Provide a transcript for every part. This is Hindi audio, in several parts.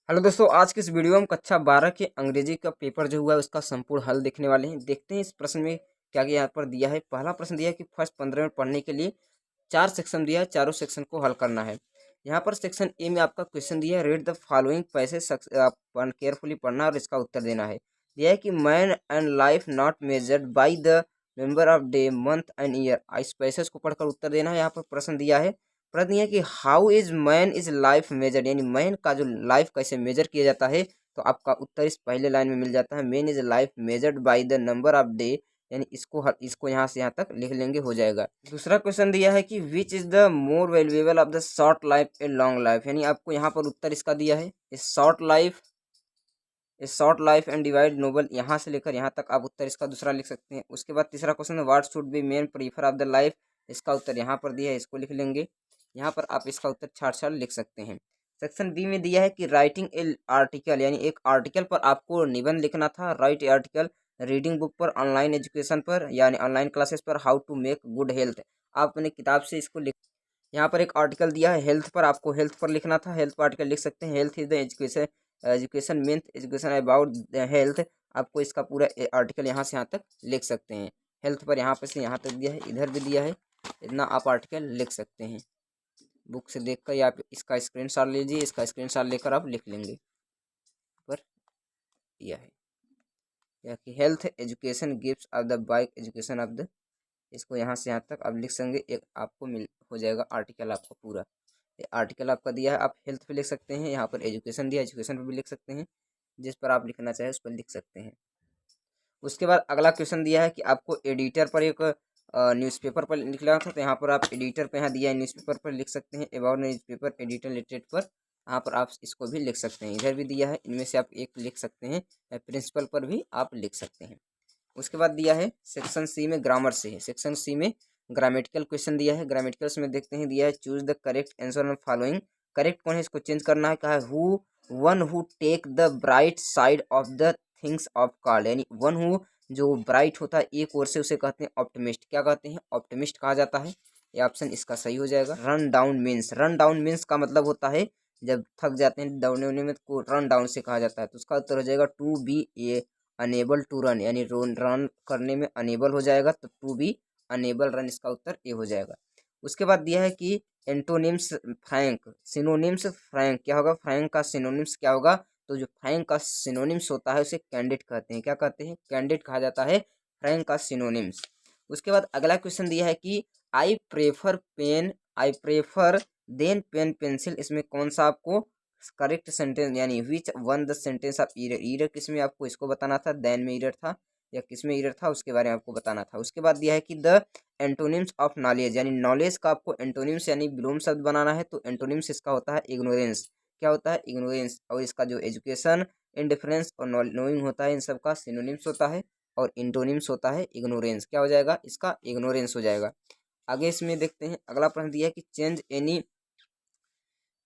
हेलो दोस्तों, आज की इस वीडियो में हम कक्षा 12 के अंग्रेजी का पेपर जो हुआ है उसका संपूर्ण हल देखने वाले हैं। देखते हैं इस प्रश्न में क्या क्या यहाँ पर दिया है। पहला प्रश्न दिया है कि फर्स्ट 15 मिनट पढ़ने के लिए 4 सेक्शन दिया है, चारों सेक्शन को हल करना है। यहाँ पर सेक्शन ए में आपका क्वेश्चन दिया है, रीड द फॉलोइंग पैसेज, आप केयरफुली पढ़ना और इसका उत्तर देना है। दिया है कि man and life not measured by the member of day month and year. इस पैसेज को पढ़कर उत्तर देना है। यहाँ पर प्रश्न दिया है, प्रश्न यह है कि how is man is life measured, यानी मैन का जो लाइफ कैसे मेजर किया जाता है। तो आपका उत्तर इस पहले लाइन में मिल जाता है, man is life measured by the number of day, यानी इसको यहाँ से यहाँ तक लिख लेंगे, हो जाएगा। दूसरा क्वेश्चन दिया है कि which is the more valuable of the short life a long life, यानी आपको यहाँ पर उत्तर इसका दिया है, short life and divide noble, यहाँ से लेकर यहाँ तक आप उत्तर इसका दूसरा लिख सकते हैं। उसके बाद तीसरा question, what should be main prefer of the life, इसका उत्तर यहाँ पर दिया है, इसको लिख लेंगे। यहाँ पर आप इसका उत्तर छाड़ छाड़ लिख सकते हैं। सेक्शन बी में दिया है कि राइटिंग ए आर्टिकल, यानी एक आर्टिकल पर आपको निबंध लिखना था। Write a article reading book पर, ऑनलाइन एजुकेशन पर यानी ऑनलाइन क्लासेस पर, how to make good health, आप अपने किताब से इसको लिख। यहाँ पर एक आर्टिकल दिया है हेल्थ पर, आपको हेल्थ पर लिखना था, हेल्थ पर आर्टिकल लिख सकते हैं। Health is the education, education means education about the health, आपको इसका पूरा आर्टिकल यहाँ से यहाँ तक लिख सकते हैं। हेल्थ पर यहाँ पर से यहाँ तक दिया है, इधर भी दिया है, इतना आप आर्टिकल लिख सकते हैं। बुक से देखकर या आप इसका स्क्रीनशॉट लीजिए, इसका स्क्रीनशॉट लेकर आप लिख लेंगे। पर यह है या कि health education gifts of the bike education of the, इसको यहाँ से यहाँ तक आप लिख सकेंगे, एक आपको मिल हो जाएगा आर्टिकल आपका पूरा। ये आर्टिकल आपका दिया है, आप हेल्थ पे लिख सकते हैं। यहाँ पर एजुकेशन दिया है, एजुकेशन पे भी लिख सकते हैं, जिस पर आप लिखना चाहें उस पर लिख सकते हैं। उसके बाद अगला क्वेश्चन दिया है कि आपको एडिटर पर एक न्यूज़पेपर पर लिखना था, तो यहाँ पर आप एडिटर पे यहाँ दिया है, न्यूज़पेपर पर लिख सकते हैं। अबाउट न्यूज़पेपर एडिटर लिटरेट पर, यहाँ पर आप इसको भी लिख सकते हैं। इधर भी दिया है, इनमें से आप एक लिख सकते हैं, या प्रिंसिपल पर भी आप लिख सकते हैं। उसके बाद दिया है सेक्शन सी में ग्रामर से है, सेक्शन सी में ग्रामेटिकल क्वेश्चन दिया है। ग्रामेटिकल्स में देखते हैं, दिया है choose the correct answer on following, correct कौन है इसको चेंज करना है। कहा है who one who take the bright side of the things of card, यानी वन हु जो ब्राइट होता है एक ओर से उसे कहते हैं ऑप्टिमिस्ट, क्या कहते हैं ऑप्टिमिस्ट कहा जाता है। ये ऑप्शन इसका सही हो जाएगा। रन डाउन मीन्स का मतलब होता है जब थक जाते हैं दौड़ने उड़ने में तो रन डाउन से कहा जाता है, तो उसका उत्तर हो जाएगा to be a unable to run, यानी रन करने में अनेबल हो जाएगा, तो टू बी अनेबल रन, इसका उत्तर ए हो जाएगा। उसके बाद दिया है कि एंटोनिम्स फ्रैंक, सिनोनिम्स फ्रैंक क्या होगा, फ्रैंक का सिनोनिम्स क्या होगा। तो जो फ्रैंक का सिनोनिम्स होता है उसे कैंडिड कहते हैं, क्या कहते हैं कैंडिड कहा जाता है फ्रैंक का सिनोनिम्स। उसके बाद अगला क्वेश्चन दिया है कि I prefer than pen pencil, इसमें कौन सा आपको करेक्ट सेंटेंस, यानी which one the sentence of error, error किस में आपको इसको बताना था, देन में ईरर था या किस में ईरर था, उसके बारे में आपको बताना था। उसके बाद दिया है कि द एंटोनिम्स ऑफ नॉलेज, यानी नॉलेज का आपको एंटोनिम्स यानी विलोम शब्द बनाना है, तो एंटोनिम्स इसका होता है इग्नोरेंस, क्या होता है इग्नोरेंस। और इसका जो एजुकेशन, इंडिफरेंस और नोइंग होता है, इन सब का सिनोनिम्स होता है, और इंटोनिम्स होता है इग्नोरेंस, क्या हो जाएगा इसका इग्नोरेंस हो जाएगा। आगे इसमें देखते हैं अगला प्रश्न दिया है कि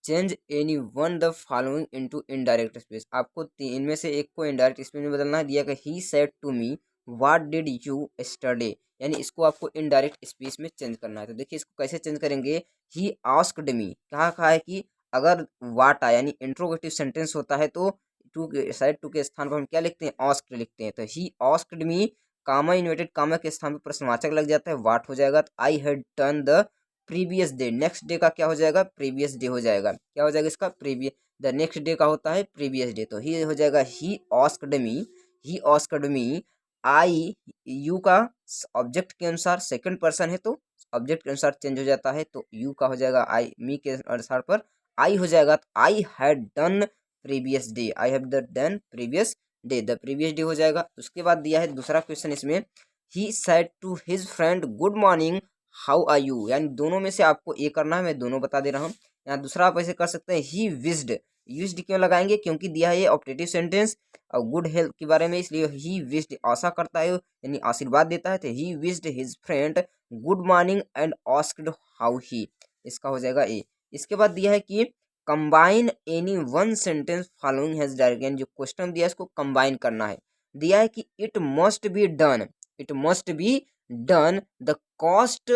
change any one the following into indirect speech, आपको इनमें से एक को इनडायरेक्ट स्पीच में बदलना है। दिया कि he said to me what did you study, यानी इसको आपको इनडायरेक्ट स्पीच में चेंज करना है। तो देखिए इसको कैसे चेंज करेंगे, ही आस्क्ड मी, कहा है कि अगर वाट आया यानी इंट्रोगेटिव सेंटेंस होता है तो टू के साइड टू के स्थान पर हम क्या लिखते हैं आस्क्ड लिखते हैं, तो he asked me comma inverted comma के स्थान पर प्रश्नवाचक लग जाता है, वाट हो जाएगा। तो I had done the previous day, next day का क्या हो जाएगा प्रीवियस डे हो जाएगा, क्या हो जाएगा इसका प्रीवियस, द नेक्स्ट डे का होता है प्रीवियस डे, तो ही हो जाएगा he asked me I, you का ऑब्जेक्ट के अनुसार सेकंड पर्सन है तो ऑब्जेक्ट के अनुसार चेंज हो जाता है, तो यू का हो जाएगा आई, मी के अनुसार पर आई हो जाएगा, तो I had done previous day, I have done previous day, the previous day हो जाएगा। उसके बाद दिया है दूसरा क्वेश्चन इसमें, he said to his friend good morning how are you, यानी दोनों में से आपको ए करना है, मैं दोनों बता दे रहा हूँ। यहाँ दूसरा आप ऐसे कर सकते हैं, ही विज्ड, यूज्ड क्यों लगाएंगे क्योंकि दिया है ये ऑप्टेटिव सेंटेंस और गुड हेल्थ के बारे में, इसलिए ही विज्ड आशा करता है यानी आशीर्वाद देता है, तो he wished his friend good morning and asked how he, इसका हो जाएगा ए। इसके बाद दिया है कि combine any one sentence following has direct, यानी जो क्वेश्चन दिया है इसको कंबाइन करना है। दिया है कि it must be done the cost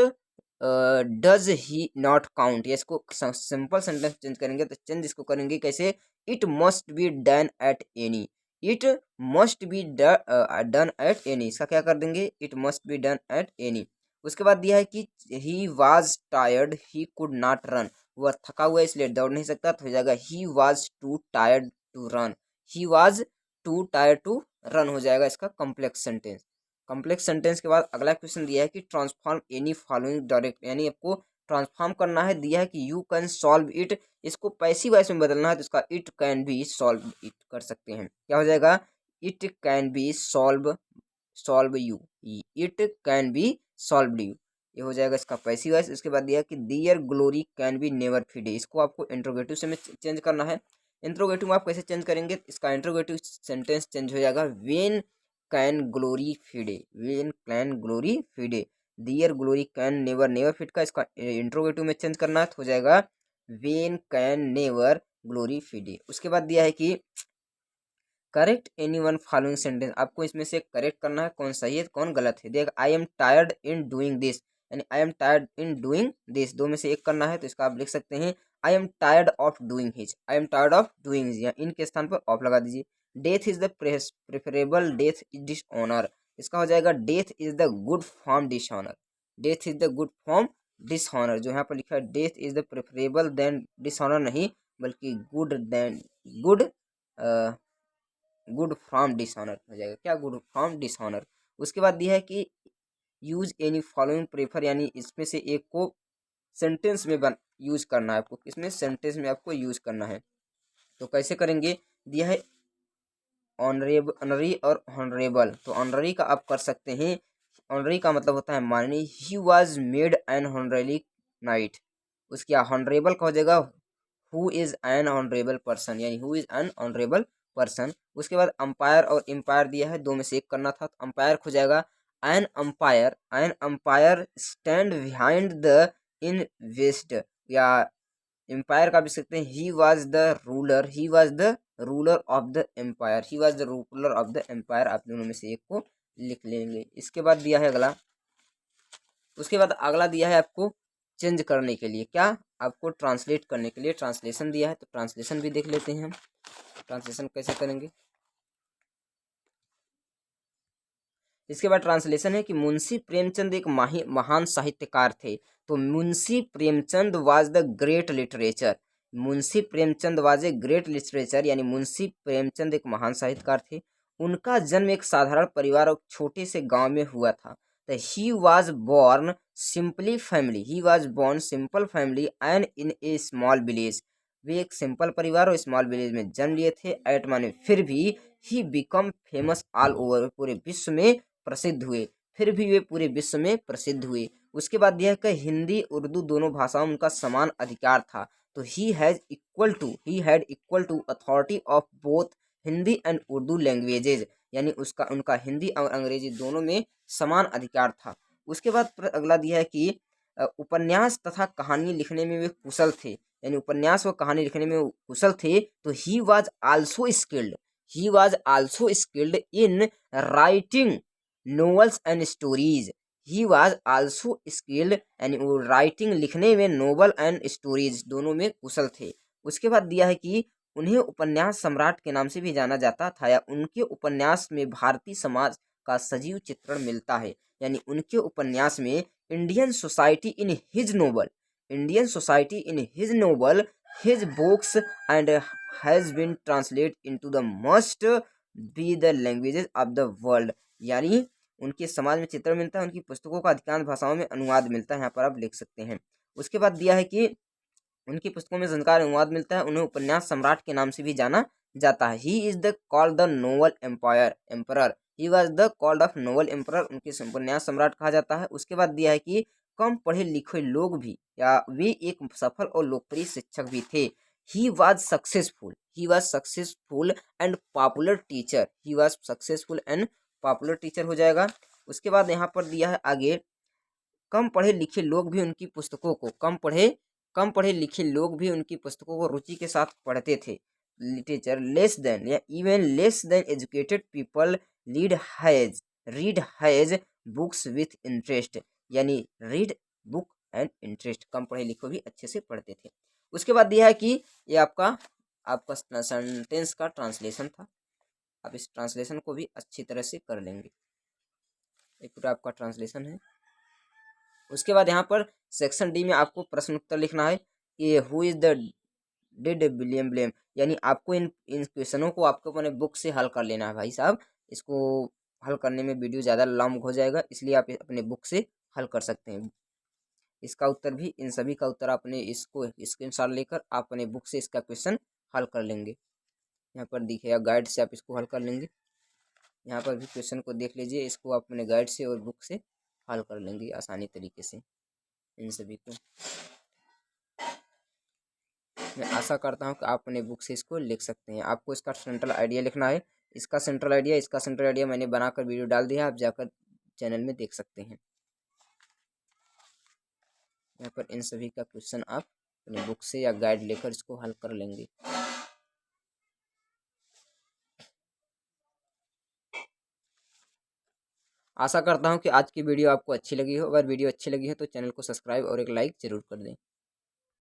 does he not count, इसको सिंपल सेंटेंस चेंज करेंगे, तो चेंज इसको करेंगे कैसे it must be done at any, it must be done at any, इसका क्या कर देंगे, it must be done at any. उसके बाद दिया है कि he was tired he could not run, वह थका हुआ है इसलिए दौड़ नहीं सकता, तो हो जाएगा he was too tired to run, he was too tired to run हो जाएगा इसका कॉम्प्लेक्स सेंटेंस। कॉम्प्लेक्स सेंटेंस के बाद अगला क्वेश्चन दिया है कि ट्रांसफॉर्म एनी फॉलोइंग डायरेक्ट, यानी आपको ट्रांसफॉर्म करना है, दिया है कि यू कैन सॉल्व इट, इसको पैसिव वॉइस में बदलना है, तो इसका it can be solve it कर सकते हैं, क्या हो जाएगा, it can be solve solve you, it can be solve you, ये हो जाएगा इसका पैसिव वॉइस। उसके बाद दिया कि their glory can be never feed, इसको आपको इंट्रोगेटिव से में चेंज करना है। इंट्रोगेटिव में आप कैसे चेंज करेंगे, इसका इंट्रोगेटिव सेंटेंस चेंज हो जाएगा when can glory fade, when can glory fade, their glory can never, never fade का इसका इंट्रोगेटिव में चेंज करना है, तो हो जाएगा when can never glory FIDE. उसके बाद दिया है कि correct any one following sentence, आपको इसमें से करेक्ट करना है कौन सही है कौन गलत है। देखिए I am tired in doing this, यानी I am tired in doing this, दो में से एक करना है, तो इसका आप लिख सकते हैं I am tired of doing his, I am tired of doing his, या इन के स्थान पर ऑफ लगा दीजिए। Death is the preferable death is dishonour, इसका हो जाएगा death is the good form dishonour, death is the good form dishonour, जो यहाँ पर लिखा है death is the preferable than dishonour नहीं, बल्कि good than good good from dishonour हो जाएगा, क्या गुड फ्रॉम डिसऑनर। उसके बाद दिया है कि यूज एनी फॉलोइंग प्रेफर, यानी इसमें से एक को सेंटेंस में यूज करना है आपको, इसमें सेंटेंस में आपको यूज करना है, तो कैसे करेंगे, दिया है ऑनरेबल, ऑनरी और हॉनरेबल, तो ऑनरी का आप कर सकते हैं, ऑनरी का मतलब होता है माननीय, he was made an honourable knight, उसके हॉनरेबल का हो जाएगा who is an honourable person, यानी who is an honourable person. उसके बाद अंपायर और एम्पायर दिया है, दो में से एक करना था, तो अंपायर हो जाएगा an umpire stand behind the invest, या एम्पायर का भी सकते हैं he was the ruler, he was the ruler of the empire, he was the ruler of the empire, आप दोनों में से एक को लिख लेंगे। इसके बाद दिया है अगला, उसके बाद अगला दिया है आपको चेंज करने के लिए, क्या आपको ट्रांसलेट करने के लिए ट्रांसलेशन दिया है, तो ट्रांसलेशन भी देख लेते हैं हम, ट्रांसलेशन कैसे करेंगे। इसके बाद ट्रांसलेशन है कि मुंशी प्रेमचंद एक महान साहित्यकार थे, तो Munshi Premchand was the great literature, Munshi Premchand was a great literature, यानी मुंशी प्रेमचंद एक महान साहित्यकार थे। उनका जन्म एक साधारण परिवार और छोटे से गांव में हुआ था, तो he was born simply family, he was born simple family and in a small village, वे एक सिंपल परिवार और स्मॉल विलेज में जन्म लिए थे। एट माने फिर भी, he become famous all over, पूरे विश्व में प्रसिद्ध हुए, फिर भी वे पूरे विश्व में प्रसिद्ध हुए। उसके बाद यह कि हिंदी उर्दू दोनों भाषाओं में उनका समान अधिकार था, तो he had equal to authority of both Hindi and Urdu languages, यानी उसका उनका हिंदी और अंग्रेजी दोनों में समान अधिकार था। उसके बाद अगला दिया है कि उपन्यास तथा कहानी लिखने में वे कुशल थे, यानी उपन्यास व कहानी लिखने में कुशल थे, तो he was also skilled in writing novels and stories, he was also skilled यानी वो राइटिंग लिखने में नोवेल एंड स्टोरीज दोनों में कुशल थे। उसके बाद दिया है कि उन्हें उपन्यास सम्राट के नाम से भी जाना जाता था, या उनके उपन्यास में भारतीय समाज का सजीव चित्रण मिलता है, यानी उनके उपन्यास में Indian society in his novel his books and has been translate into the must be the languages of the world, यानी उनके समाज में चित्रण मिलता है, उनकी पुस्तकों का अधिकांश भाषाओं में अनुवाद मिलता है, यहाँ पर आप लिख सकते हैं। उसके बाद दिया है कि उनकी पुस्तकों में जानकार अनुवाद मिलता है, उन्हें उपन्यास सम्राट के नाम से भी जाना जाता है। He is the called the novel emperor, he was the called off novel emperor, उनके उपन्यास सम्राट कहा जाता है। उसके बाद दिया है कि कम पढ़े लिखे लोग भी, या वे एक सफल और लोकप्रिय शिक्षक भी थे। He was successful and popular teacher हो जाएगा। उसके बाद यहाँ पर दिया है आगे, कम पढ़े लिखे लोग भी उनकी पुस्तकों को रुचि के साथ पढ़ते थे। लिटरेचर लेस देन या even less than educated people read has books with interest, यानी रीड बुक एंड इंटरेस्ट, कम पढ़े लिखे भी अच्छे से पढ़ते थे। उसके बाद दिया है कि ये आपका आपका सेंटेंस का ट्रांसलेशन था। आप इस ट्रांसलेशन को भी अच्छी तरह से कर लेंगे। ये पूरा आपका ट्रांसलेशन है। उसके बाद यहाँ पर सेक्शन डी में आपको प्रश्न उत्तर लिखना है कि who is the did William blame, यानी आपको इन क्वेश्चनों को आपको अपने बुक से हल कर लेना है भाई साहब। इसको हल करने में वीडियो ज़्यादा लंबा हो जाएगा, इसलिए आप अपने बुक से हल कर सकते हैं। इसका उत्तर भी, इन सभी का उत्तर आपने इसको स्क्रीनशॉट लेकर आप अपने बुक से इसका क्वेश्चन हल कर लेंगे। यहाँ पर दिखेगा गाइड से आप इसको हल कर लेंगे। यहाँ पर भी क्वेश्चन को देख लीजिए, इसको आप अपने गाइड से और बुक से हल कर लेंगे आसानी तरीके से इन सभी को। मैं आशा करता हूँ कि आप अपने बुक से इसको लिख सकते हैं। आपको इसका सेंट्रल आइडिया लिखना है। इसका सेंट्रल आइडिया मैंने बनाकर वीडियो डाल दिया है, आप जाकर चैनल में देख सकते हैं। यहाँ पर इन सभी का क्वेश्चन आप अपने बुक से या गाइड लेकर इसको हल कर लेंगे। आशा करता हूँ कि आज की वीडियो आपको अच्छी लगी हो। अगर वीडियो अच्छी लगी है तो चैनल को सब्सक्राइब और एक लाइक जरूर कर दें।